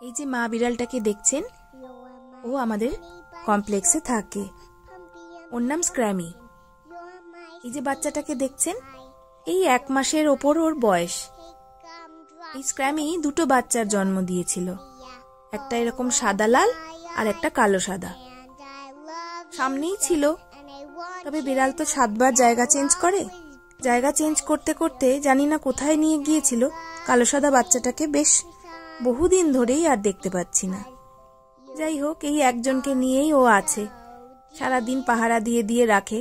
এই যে মা বিড়ালটাকে দেখছেন, ও আমাদের কমপ্লেক্সে থাকে। ওর নাম স্ক্র্যামি। এই যে বাচ্চাটাকে দেখছেন, এই 1 মাসের ওপর ওর বয়স। এই স্ক্র্যামি 2টো বাচ্চার জন্ম দিয়েছিল, একটা এরকম সাদা লাল আর একটা কালো সাদা। সামনেই ছিল, তবে বিড়াল তো 7 বার জায়গা চেঞ্জ করে। জায়গা চেঞ্জ করতে করতে জানি না কোথায় নিয়ে গিয়েছিল কালো সাদা বাচ্চাটাকে। বেশ বহুদিন ধরেই আর দেখতে পাচ্ছি না। যাই হোক, এই একজনকে নিয়েই ও আছে, সারাদিন পাহারা দিয়ে দিয়ে রাখে।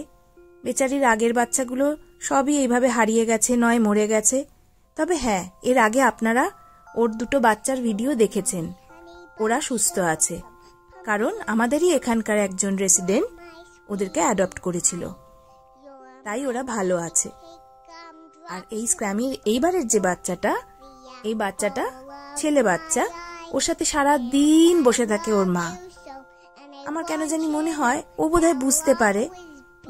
বেচারির আগের বাচ্চাগুলো সবই এইভাবে হারিয়ে গেছে, নয় মরে গেছে। তবে হ্যাঁ, এর আগে আপনারা ওর 2টো বাচ্চার ভিডিও দেখেছেন। ওরা সুস্থ আছে, কারণ আমাদেরই এখানকার একজন রেসিডেন্ট ওদেরকে অ্যাডপ্ট করেছিল, তাই ওরা ভালো আছে। আর এই স্ক্র্যামির এইবারের যে বাচ্চাটা, এই বাচ্চাটা ছেলে বাচ্চা। ওর সাথে সারা দিন বসে থাকে ওর মা। আমার কেন জানি মনে হয় ও বোধহয় বুঝতে পারে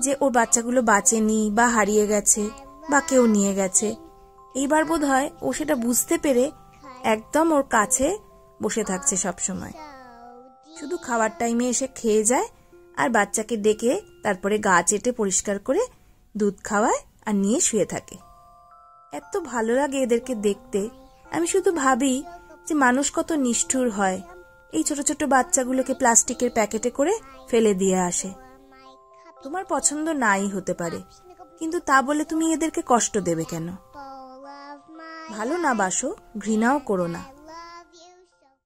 যে ওর বাচ্চাগুলো বাঁচেনি বা হারিয়ে গেছে বা কেউ নিয়ে গেছে। এইবার বোধহয় ও সেটা বুঝতে পেরে একদম ওর কাছে বসে থাকছে সব সময়। শুধু খাওয়ার টাইমে এসে খেয়ে যায় আর বাচ্চাকে ডেকে তারপরে গা চেটে পরিষ্কার করে দুধ খাওয়ায় আর নিয়ে শুয়ে থাকে। এত ভালো লাগে এদেরকে দেখতে। আমি শুধু ভাবি যে মানুষ কত নিষ্ঠুর হয়, এই ছোট ছোট বাচ্চাগুলোকে প্লাস্টিকের প্যাকেটে করে ফেলে দিয়ে আসে। তোমার পছন্দ নাই হতে পারে, কিন্তু তা বলে তুমি এদেরকে কষ্ট দেবে কেন? ভালো না বাসো, ঘৃণাও করো না।